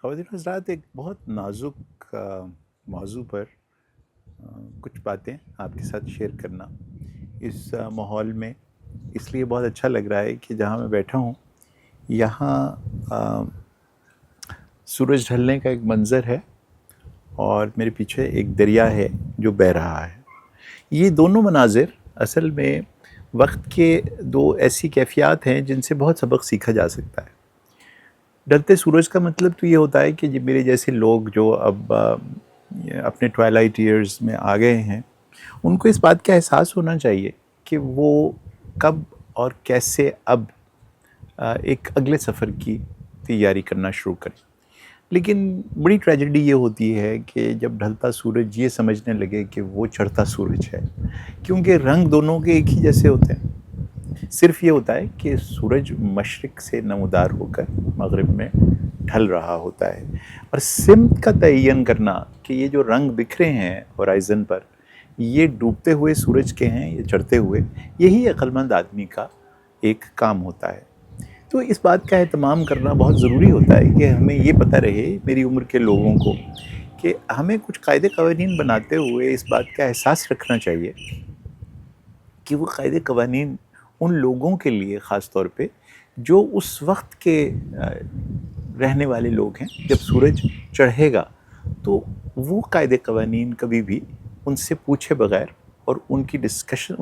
خواتین حضرات، ایک بہت نازک موضوع پر کچھ باتیں آپ کے ساتھ شیئر کرنا اس ماحول میں اس لیے بہت اچھا لگ رہا ہے کہ جہاں میں بیٹھا ہوں یہاں سورج ڈھلنے کا ایک منظر ہے اور میرے پیچھے ایک دریا ہے جو بہہ رہا ہے. یہ دونوں مناظر اصل میں وقت کے دو ایسی کیفیات ہیں جن سے بہت سبق سیکھا جا سکتا ہے. ڈھلتے سورج کا مطلب تو یہ ہوتا ہے کہ میرے جیسے لوگ جو اب اپنے ٹوائلائٹ ایئرز میں آ گئے ہیں ان کو اس بات کا احساس ہونا چاہیے کہ وہ کب اور کیسے اب ایک اگلے سفر کی تیاری کرنا شروع کریں. لیکن بڑی ٹریجڈی یہ ہوتی ہے کہ جب ڈھلتا سورج یہ سمجھنے لگے کہ وہ چڑھتا سورج ہے، کیونکہ رنگ دونوں کے ایک ہی جیسے ہوتے ہیں. صرف یہ ہوتا ہے کہ سورج مشرق سے نمودار ہو کر مغرب میں ڈھل رہا ہوتا ہے، اور سمت کا تعین کرنا کہ یہ جو رنگ بکھرے ہیں ہورائزن پر یہ ڈوبتے ہوئے سورج کے ہیں یا چڑھتے ہوئے، یہی عقلمند آدمی کا ایک کام ہوتا ہے. تو اس بات کا اہتمام کرنا بہت ضروری ہوتا ہے کہ ہمیں یہ پتہ رہے میری عمر کے لوگوں کو کہ ہمیں کچھ قاعدے قوانین بناتے ہوئے اس بات کا احساس رکھنا چاہیے کہ وہ قاعدے قوانین ان لوگوں کے لیے خاص طور پہ جو اس وقت کے رہنے والے لوگ ہیں. جب سورج چڑھے گا تو وہ قاعدے قوانین کبھی بھی ان سے پوچھے بغیر اور ان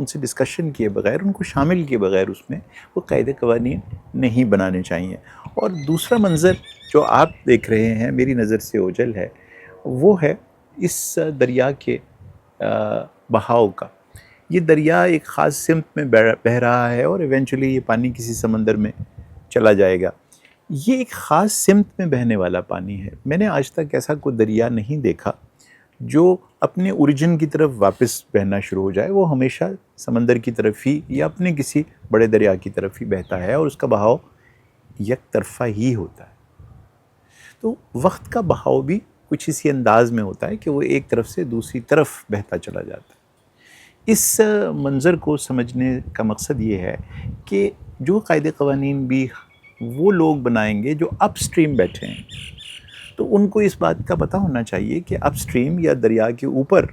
سے ڈسکشن کیے بغیر، ان کو شامل کیے بغیر اس میں وہ قاعدے قوانین نہیں بنانے چاہیے. اور دوسرا منظر جو آپ دیکھ رہے ہیں میری نظر سے اوجھل ہے، وہ ہے اس دریا کے بہاؤ کا. یہ دریا ایک خاص سمت میں بہہ رہا ہے اور ایونچولی یہ پانی کسی سمندر میں چلا جائے گا. یہ ایک خاص سمت میں بہنے والا پانی ہے. میں نے آج تک ایسا کوئی دریا نہیں دیکھا جو اپنے اوریجن کی طرف واپس بہنا شروع ہو جائے. وہ ہمیشہ سمندر کی طرف ہی یا اپنے کسی بڑے دریا کی طرف ہی بہتا ہے اور اس کا بہاؤ یک طرفہ ہی ہوتا ہے. تو وقت کا بہاؤ بھی کچھ اسی انداز میں ہوتا ہے کہ وہ ایک طرف سے دوسری طرف بہتا چلا جاتا ہے. اس منظر کو سمجھنے کا مقصد یہ ہے کہ جو قاعدے قوانین بھی وہ لوگ بنائیں گے جو اپ سٹریم بیٹھے ہیں، تو ان کو اس بات کا پتہ ہونا چاہیے کہ اپ سٹریم یا دریا کے اوپر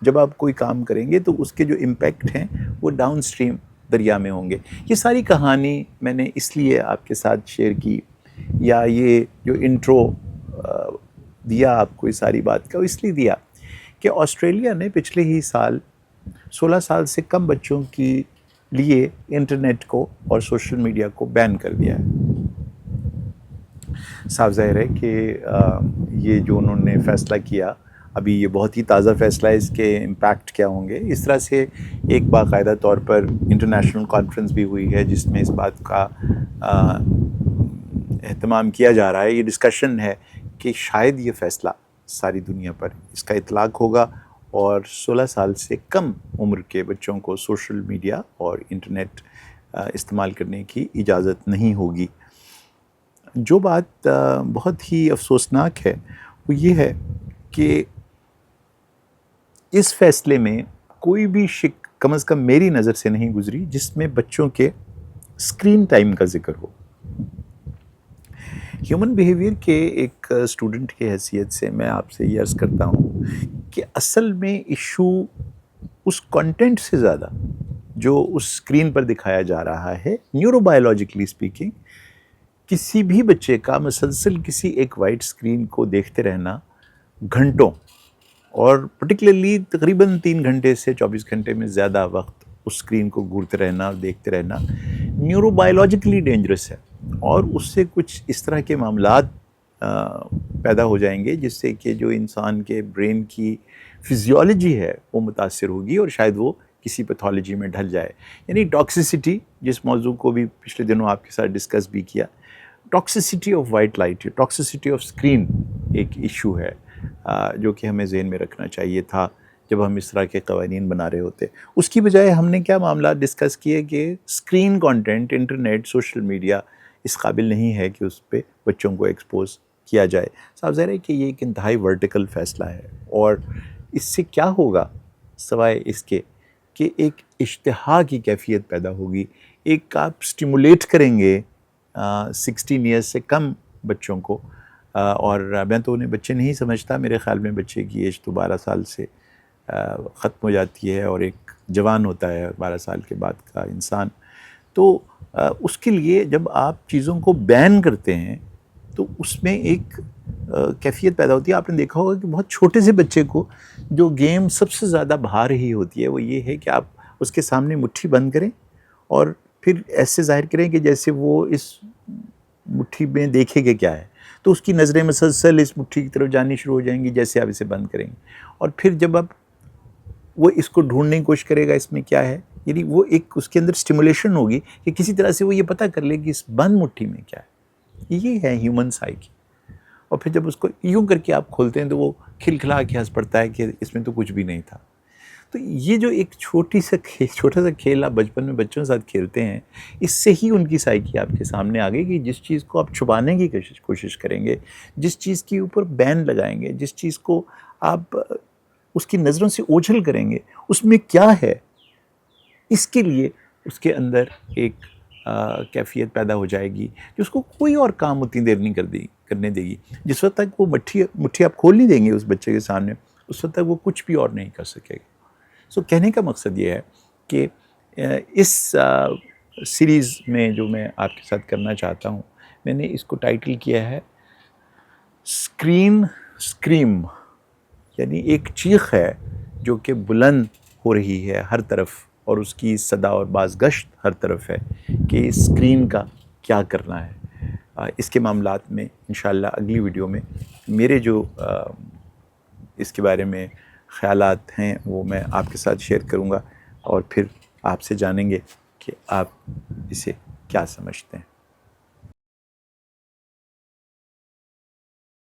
جب آپ کوئی کام کریں گے تو اس کے جو امپیکٹ ہیں وہ ڈاؤن سٹریم دریا میں ہوں گے. یہ ساری کہانی میں نے اس لیے آپ کے ساتھ شیئر کی، یا یہ جو انٹرو دیا آپ کو اس ساری بات کا، اس لیے دیا کہ آسٹریلیا نے پچھلے ہی سال 16 سال سے کم بچوں کی لیے انٹرنیٹ کو اور سوشل میڈیا کو بین کر دیا ہے. صاف ظاہر ہے کہ یہ جو انہوں نے فیصلہ کیا، ابھی یہ بہت ہی تازہ فیصلہ ہے، اس کے امپیکٹ کیا ہوں گے. اس طرح سے ایک باقاعدہ طور پر انٹرنیشنل کانفرنس بھی ہوئی ہے جس میں اس بات کا اہتمام کیا جا رہا ہے. یہ ڈسکشن ہے کہ شاید یہ فیصلہ ساری دنیا پر اس کا اطلاق ہوگا اور 16 سال سے کم عمر کے بچوں کو سوشل میڈیا اور انٹرنیٹ استعمال کرنے کی اجازت نہیں ہوگی. جو بات بہت ہی افسوسناک ہے وہ یہ ہے کہ اس فیصلے میں کوئی بھی شک کم از کم میری نظر سے نہیں گزری جس میں بچوں کے اسکرین ٹائم کا ذکر ہو. ہیومن بیہیویئر کے ایک اسٹوڈنٹ کی حیثیت سے میں آپ سے یہ عرض کرتا ہوں کہ اصل میں ایشو اس کنٹینٹ سے زیادہ جو اس اسکرین پر دکھایا جا رہا ہے، نیورو بایولوجیکلی اسپیکنگ، کسی بھی بچے کا مسلسل کسی ایک وائٹ اسکرین کو دیکھتے رہنا گھنٹوں، اور پرٹیکولرلی تقریباً 3 گھنٹے سے 24 گھنٹے میں زیادہ وقت اس اسکرین کو گھورتے رہنا اور دیکھتے رہنا نیورو بایولوجیکلی ڈینجرس ہے. اور اس سے کچھ اس طرح کے معاملات پیدا ہو جائیں گے جس سے کہ جو انسان کے برین کی فزیولوجی ہے وہ متاثر ہوگی اور شاید وہ کسی پیتھولوجی میں ڈھل جائے. یعنی ٹاکسیسٹی، جس موضوع کو بھی پچھلے دنوں آپ کے ساتھ ڈسکس بھی کیا، toxicity of white light, toxicity of screen ایک ایشو ہے جو کہ ہمیں ذہن میں رکھنا چاہیے تھا جب ہم اس طرح کے قوانین بنا رہے ہوتے. اس کی بجائے ہم نے کیا معاملات ڈسکس کیے کہ screen content, internet, social media اس قابل نہیں ہے کہ اس پہ بچوں کو ایکسپوز کیا جائے. صاف ظاہر ہے کہ یہ ایک انتہائی ورٹیکل فیصلہ ہے، اور اس سے کیا ہوگا سوائے اس کے کہ ایک اشتہا کی کیفیت پیدا ہوگی. ایک آپ اسٹیمولیٹ کریں گے 16 ایئرس سے کم بچوں کو اور میں تو انہیں بچے نہیں سمجھتا. میرے خیال میں بچے کی ایج تو 12 سال سے ختم ہو جاتی ہے اور ایک جوان ہوتا ہے 12 سال کے بعد کا انسان. تو اس کے لیے جب آپ چیزوں کو بین کرتے ہیں تو اس میں ایک کیفیت پیدا ہوتی ہے. آپ نے دیکھا ہوگا کہ بہت چھوٹے سے بچے کو جو گیم سب سے زیادہ بھا رہی ہوتی ہے وہ یہ ہے کہ آپ اس کے سامنے مٹھی بند کریں اور پھر ایسے ظاہر کریں کہ جیسے وہ اس مٹھی میں دیکھے گا کیا ہے. تو اس کی نظریں مسلسل اس مٹھی کی طرف جانی شروع ہو جائیں گی جیسے آپ اسے بند کریں گے. اور پھر جب آپ وہ اس کو ڈھونڈنے کی کوشش کرے گا اس میں کیا ہے، یعنی وہ ایک اس کے اندر اسٹیمولیشن ہوگی کہ کسی طرح سے وہ یہ پتہ کر لے کہ اس بند مٹھی میں کیا ہے. یہ ہے ہیومن سائیکی. اور پھر جب اس کو یوں کر کے آپ کھولتے ہیں تو وہ کھلکھلا کے ہنس پڑتا ہے کہ اس میں تو کچھ بھی نہیں تھا. تو یہ جو ایک چھوٹا سا کھیل آپ بچپن میں بچوں کے ساتھ کھیلتے ہیں، اس سے ہی ان کی سائیکی آپ کے سامنے آ گئی کہ جس چیز کو آپ چھپانے کی کوشش کریں گے، جس چیز کے اوپر بین لگائیں گے، جس چیز کو آپ اس کی نظروں سے اوجھل کریں گے، اس میں کیا ہے. اس کے لیے اس کے اندر ایک کیفیت پیدا ہو جائے گی کہ اس کو کوئی اور کام اتنی دیر نہیں کرنے دے گی. جس وقت تک وہ مٹھی آپ کھول نہیں دیں گے اس بچے کے سامنے، اس وقت تک وہ کچھ بھی اور نہیں کر سکے گا. سو کہنے کا مقصد یہ ہے کہ اس سیریز میں جو میں آپ کے ساتھ کرنا چاہتا ہوں، میں نے اس کو ٹائٹل کیا ہے اسکریم. یعنی ایک چیخ ہے جو کہ بلند ہو رہی ہے ہر طرف اور اس کی صدا اور بازگشت ہر طرف ہے کہ اسکرین کا کیا کرنا ہے. اس کے معاملات میں انشاءاللہ اگلی ویڈیو میں میرے جو اس کے بارے میں خیالات ہیں وہ میں آپ کے ساتھ شیئر کروں گا اور پھر آپ سے جانیں گے کہ آپ اسے کیا سمجھتے ہیں.